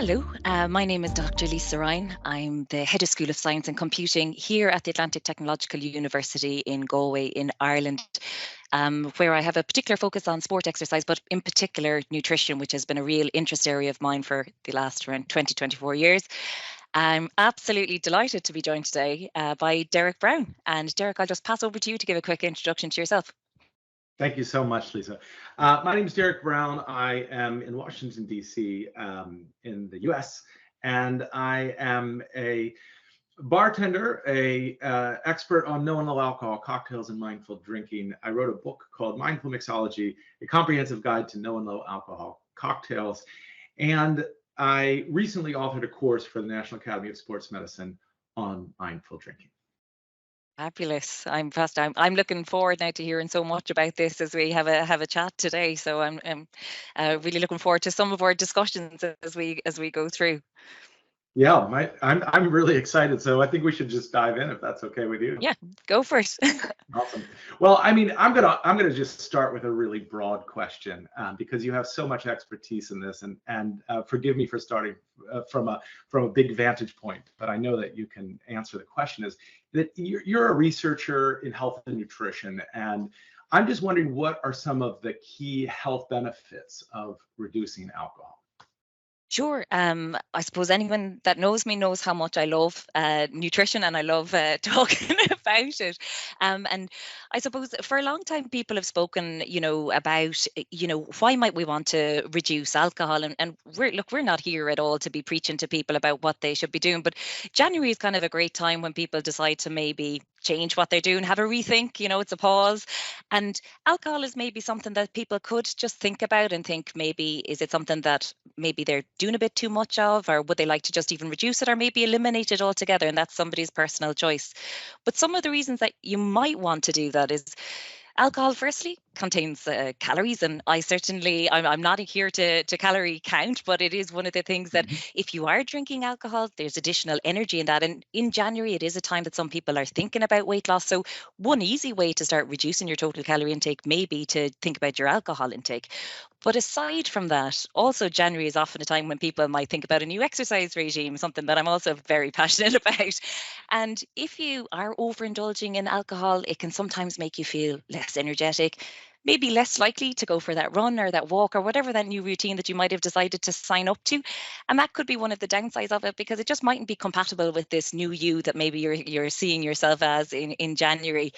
Hello, my name is Dr. Lisa Ryan. I'm the Head of School of Science and Computing here at the Atlantic Technological University in Galway in Ireland, where I have a particular focus on sport exercise, but in particular nutrition, which has been a real interest area of mine for the last around 24 years. I'm absolutely delighted to be joined today by Derek Brown. And Derek, I'll just pass over to you to give a quick introduction to yourself. Thank you so much, Lisa. My name is Derek Brown. I am in Washington, D.C., in the U.S., and I am a bartender, a expert on no and low alcohol cocktails and mindful drinking. I wrote a book called Mindful Mixology, a comprehensive guide to no and low alcohol cocktails. And I recently authored a course for the National Academy of Sports Medicine on mindful drinking. Fabulous. I'm fast. I'm looking forward now to hearing so much about this as we have a chat today. So I'm really looking forward to some of our discussions as we go through. Yeah, I'm really excited. So I think we should just dive in if that's okay with you. Yeah, go for it. Awesome. Well, I mean, I'm gonna just start with a really broad question because you have so much expertise in this, and forgive me for starting from a big vantage point, but I know that you can answer the question. Is that you're a researcher in health and nutrition, and I'm just wondering what are some of the key health benefits of reducing alcohol? Sure. I suppose anyone that knows me knows how much I love nutrition and I love talking about it. And I suppose for a long time, people have spoken, about, why might we want to reduce alcohol? And we're not here at all to be preaching to people about what they should be doing. But January is kind of a great time when people decide to maybe change what they're doing, have a rethink, it's a pause. And alcohol is maybe something that people could just think about and think, maybe, is it something that maybe they're doing a bit too much of, or would they like to just even reduce it or maybe eliminate it altogether? And that's somebody's personal choice. But some of the reasons that you might want to do that is alcohol, firstly, contains calories, and I'm not here to calorie count, but it is one of the things that Mhm. if you are drinking alcohol, there's additional energy in that. And in January, it is a time that some people are thinking about weight loss. So one easy way to start reducing your total calorie intake may be to think about your alcohol intake. But aside from that, also January is often a time when people might think about a new exercise regime, something that I'm also very passionate about. And if you are overindulging in alcohol, it can sometimes make you feel less energetic, maybe less likely to go for that run or that walk or whatever that new routine that you might have decided to sign up to. And that could be one of the downsides of it, because it just mightn't be compatible with this new you that maybe you're seeing yourself as in January.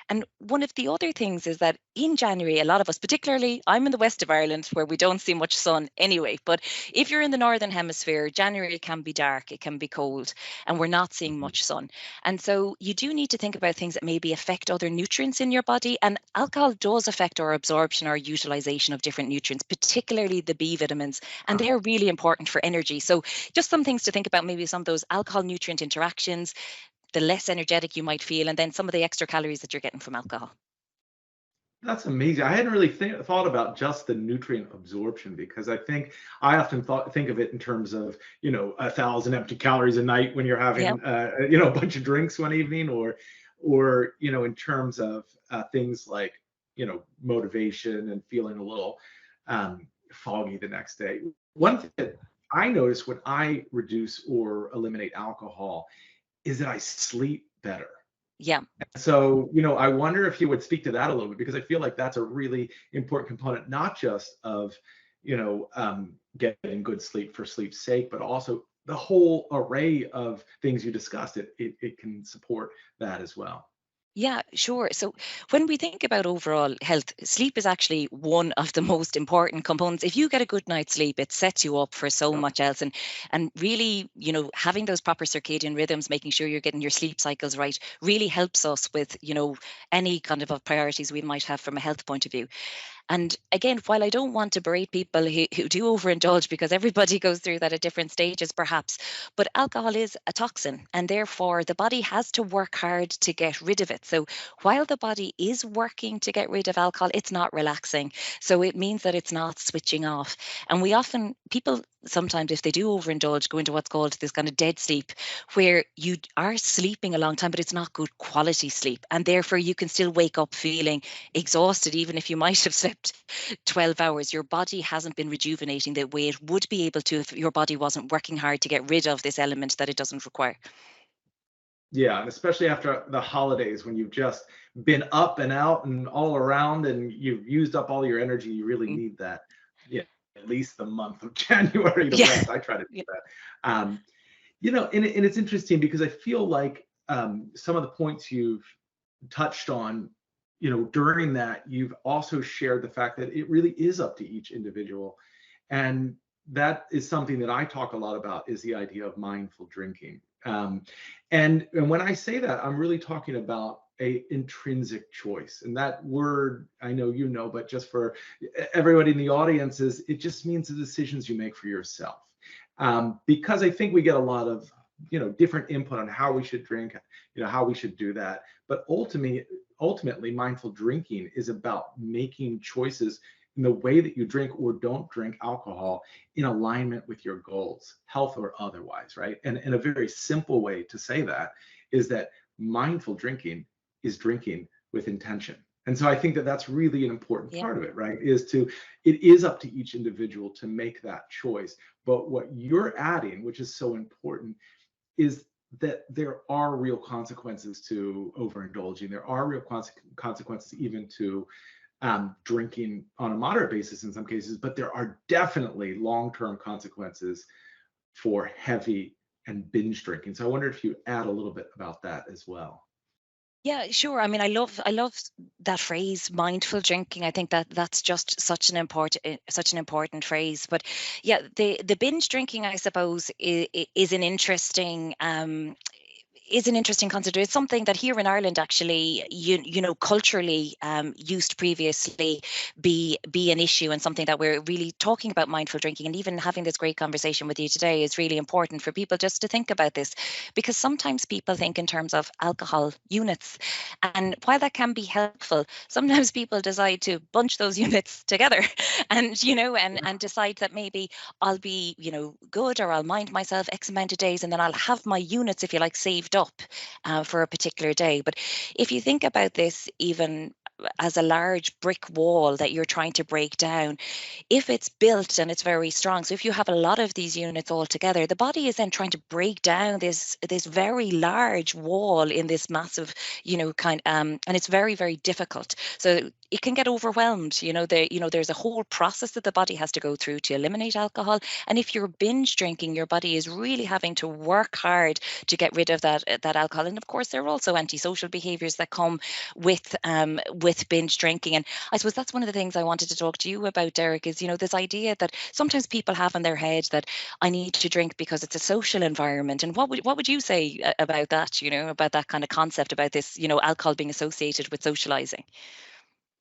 And one of the other things is that in January, a lot of us, particularly I'm in the west of Ireland where we don't see much sun anyway, but if you're in the northern hemisphere, January can be dark, it can be cold, and we're not seeing Mhm. much sun. And so you do need to think about things that maybe affect other nutrients in your body. And alcohol does affect our absorption or utilization of different nutrients, particularly the B vitamins, and Ah, they're really important for energy. So just some things to think about, maybe some of those alcohol nutrient interactions, the less energetic you might feel, and then some of the extra calories that you're getting from alcohol. that's amazing. I hadn't really thought about just the nutrient absorption because I think I often think of it in terms of 1,000 empty calories a night when you're Yeah. having a bunch of drinks one evening, or in terms of things like motivation and feeling a little foggy the next day. One thing that I notice when I reduce or eliminate alcohol is that I sleep better. Yeah. So, I wonder if you would speak to that a little bit because I feel like that's a really important component, not just of, getting good sleep for sleep's sake, but also the whole array of things you discussed. It can support that as well. Yeah, sure. So when we think about overall health, sleep is actually one of the most important components. If you get a good night's sleep, it sets you up for so Yep. much else. And really, having those proper circadian rhythms, making sure you're getting your sleep cycles right, really helps us with, any kind of priorities we might have from a health point of view. And again, while I don't want to berate people who do overindulge, because everybody goes through that at different stages, perhaps, but alcohol is a toxin, and therefore the body has to work hard to get rid of it. So while the body is working to get rid of alcohol, it's not relaxing. So it means that it's not switching off. And people sometimes, if they do overindulge, go into what's called this kind of dead sleep, where you are sleeping a long time, but it's not good quality sleep. And therefore you can still wake up feeling exhausted, even if you might have slept slept 12 hours, your body hasn't been rejuvenating the way it would be able to if your body wasn't working hard to get rid of this element that it doesn't require. Yeah, and especially after the holidays when you've just been up and out and all around and you've used up all your energy, you really Mm. need that. Yeah, at least the month of January to Yeah. rest. I try to do Yeah. that. And it's interesting because I feel like some of the points you've touched on, during that, you've also shared the fact that it really is up to each individual. And that is something that I talk a lot about, is the idea of mindful drinking. And when I say that, I'm really talking about a intrinsic choice. And that word, I know you know, but just for everybody in the audience, it just means the decisions you make for yourself. Because I think we get a lot of different input on how we should drink, how we should do that. But ultimately, mindful drinking is about making choices in the way that you drink or don't drink alcohol in alignment with your goals, health or otherwise, right? And a very simple way to say that is that mindful drinking is drinking with intention. And so I think that that's really an important Yeah. part of it, right? It is up to each individual to make that choice. But what you're adding, which is so important, is that there are real consequences to overindulging. There are real consequences even to drinking on a moderate basis in some cases, but there are definitely long-term consequences for heavy and binge drinking. So I wonder if you add a little bit about that as well. Yeah, sure. I mean, I love that phrase, mindful drinking. I think that that's just such an important phrase. But yeah, the binge drinking, I suppose, is an interesting concept. It's something that here in Ireland, actually, culturally, used to previously be an issue, and something that we're really talking about mindful drinking, and even having this great conversation with you today is really important for people just to think about this, because sometimes people think in terms of alcohol units, and while that can be helpful, sometimes people decide to bunch those units together, and and decide that maybe I'll be, good, or I'll mind myself X amount of days, and then I'll have my units, if you like, saved up for a particular day. But if you think about this, even as a large brick wall that you're trying to break down, if it's built and it's very strong, so if you have a lot of these units all together, the body is then trying to break down this very large wall in this massive, and it's very, very difficult. So it can get overwhelmed. There's a whole process that the body has to go through to eliminate alcohol. And if you're binge drinking, your body is really having to work hard to get rid of that alcohol. And of course, there are also antisocial behaviors that come with binge drinking. And I suppose that's one of the things I wanted to talk to you about, Derek, is this idea that sometimes people have in their head that I need to drink because it's a social environment. And what would you say about that? About that kind of concept, about this, alcohol being associated with socializing.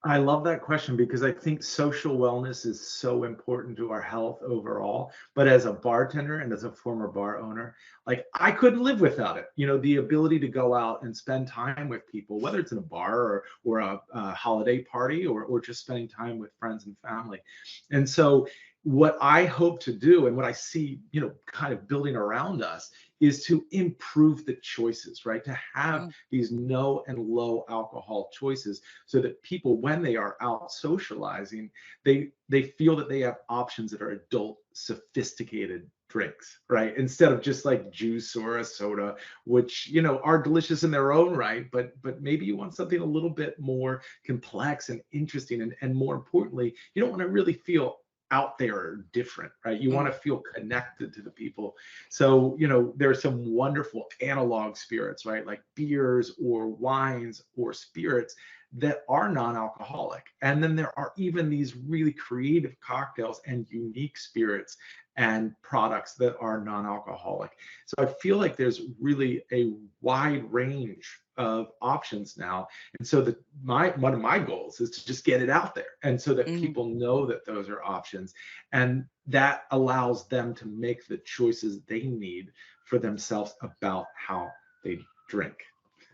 I love that question because I think social wellness is so important to our health overall. But as a bartender and as a former bar owner, like I couldn't live without it. The ability to go out and spend time with people, whether it's in a bar or a holiday party or just spending time with friends and family. And so what I hope to do and what I see, kind of building around us is to improve the choices, right? To have Mm. these no and low alcohol choices so that people, when they are out socializing, they feel that they have options that are adult sophisticated drinks, right? Instead of just like juice or a soda, which are delicious in their own right, but maybe you want something a little bit more complex and interesting, and more importantly, you don't want to really feel out there or different, right? You want Mm. to feel connected to the people. So there are some wonderful analog spirits, right? Like beers or wines or spirits that are non-alcoholic. And then there are even these really creative cocktails and unique spirits and products that are non-alcoholic. So I feel like there's really a wide range of options now. And so that one of my goals is to just get it out there, and so that Mm. people know that those are options, and that allows them to make the choices they need for themselves about how they drink.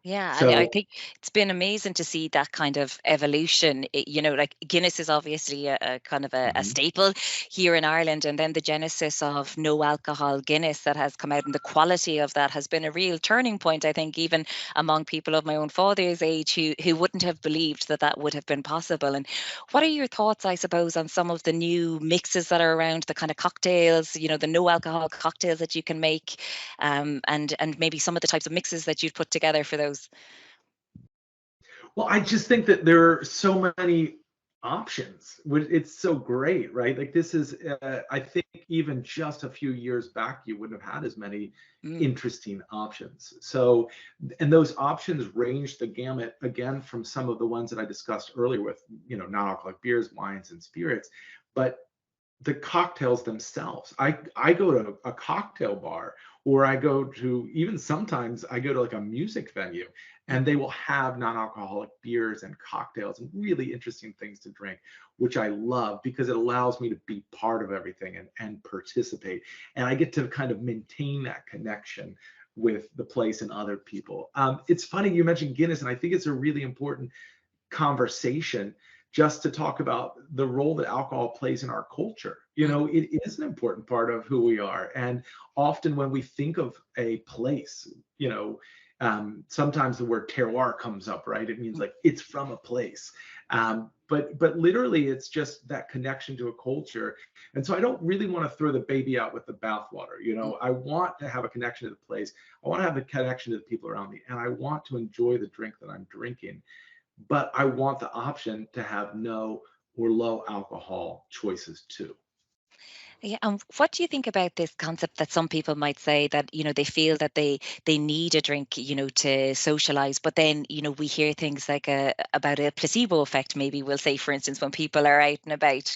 Yeah, and I So, think it's been amazing to see that kind of evolution. Like Guinness is obviously a kind of a mhm. staple here in Ireland, and then the genesis of no alcohol Guinness that has come out, and the quality of that has been a real turning point. I think even among people of my own father's age who wouldn't have believed that that would have been possible. And what are your thoughts, I suppose, on some of the new mixes that are around, the kind of cocktails, the no alcohol cocktails that you can make, and maybe some of the types of mixes that you'd put together for those? well, I just think that there are so many options. It's so great, right? Like this is, I think even just a few years back, you wouldn't have had as many Mm, interesting options. So, and those options range the gamut again from some of the ones that I discussed earlier with, non-alcoholic beers, wines, and spirits, but the cocktails themselves. I go to a cocktail bar, or I go to, even sometimes I go to like a music venue, mm. and they will have non-alcoholic beers and cocktails and really interesting things to drink, which I love because it allows me to be part of everything and participate. And I get to kind of maintain that connection with the place and other people. It's funny you mentioned Guinness, and I think it's a really important conversation just to talk about the role that alcohol plays in our culture. Mm, It is an important part of who we are. And often when we think of a place, sometimes the word terroir comes up, right? It means mm, like it's from a place. But literally, it's just that connection to a culture. And so I don't really want to throw the baby out with the bathwater. mm. I want to have a connection to the place. I want to have a connection to the people around me, and I want to enjoy the drink that I'm drinking, but I want the option to have no or low alcohol choices too. Yeah, and what do you think about this concept that some people might say that, they feel that they need a drink, to socialize, but then, we hear things like about a placebo effect, maybe we'll say, for instance, when people are out and about.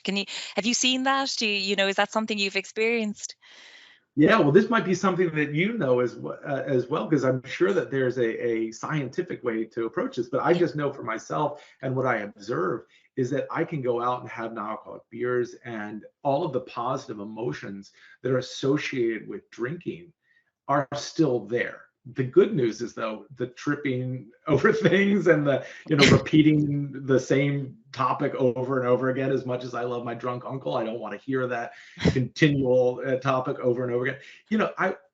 Have you seen that? Is that something you've experienced? Yeah, well, this might be something that as well, because I'm sure that there's a scientific way to approach this. But I Yeah. just know for myself, and what I observe is that I can go out and have non-alcoholic beers, and all of the positive emotions that are associated with drinking are still there. The good news is, though, the tripping over things and the repeating the same topic over and over again. As much as I love my drunk uncle, I don't want to hear that continual topic over and over again.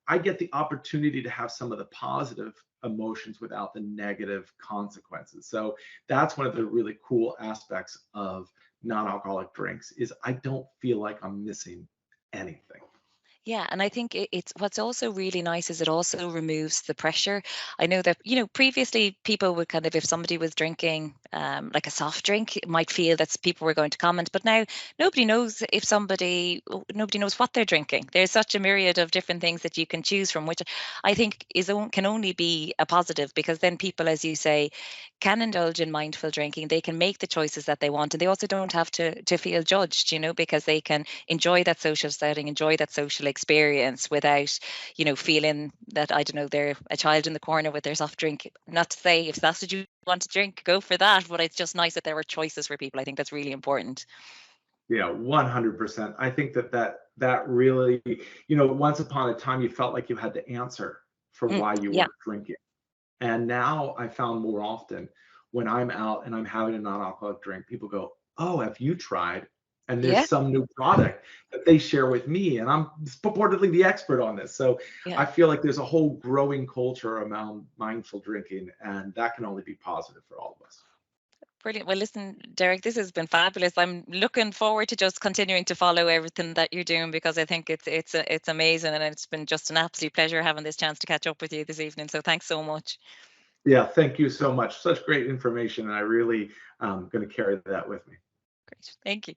I get the opportunity to have some of the positive emotions without the negative consequences. So that's one of the really cool aspects of non-alcoholic drinks is I don't feel like I'm missing anything. Yeah, and I think it's what's also really nice is it also removes the pressure. I know that, previously people would kind of, if somebody was drinking like a soft drink, it might feel that people were going to comment, but now nobody knows if nobody knows what they're drinking. There's such a myriad of different things that you can choose from, which I think can only be a positive, because then people, as you say, can indulge in mindful drinking. They can make the choices that they want, and they also don't have to feel judged, because they can enjoy that social setting, enjoy that social experience without, feeling that, I don't know, they're a child in the corner with their soft drink. Not to say if that's what you want to drink, go for that, but it's just nice that there are choices for people. I think that's really important. Yeah, 100%. I think that really, once upon a time you felt like you had to answer for Mm, why you yeah. were drinking. And now I found more often when I'm out and I'm having a non-alcoholic drink, people go, "Oh, have you tried?" And there's Yeah. some new product that they share with me, and I'm purportedly the expert on this. So Yeah. I feel like there's a whole growing culture around mindful drinking, and that can only be positive for all of us. Brilliant. Well, listen, Derek, this has been fabulous. I'm looking forward to just continuing to follow everything that you're doing, because I think it's amazing, and it's been just an absolute pleasure having this chance to catch up with you this evening. So thanks so much. Yeah, thank you so much. Such great information, and I really going to carry that with me. Great. Thank you.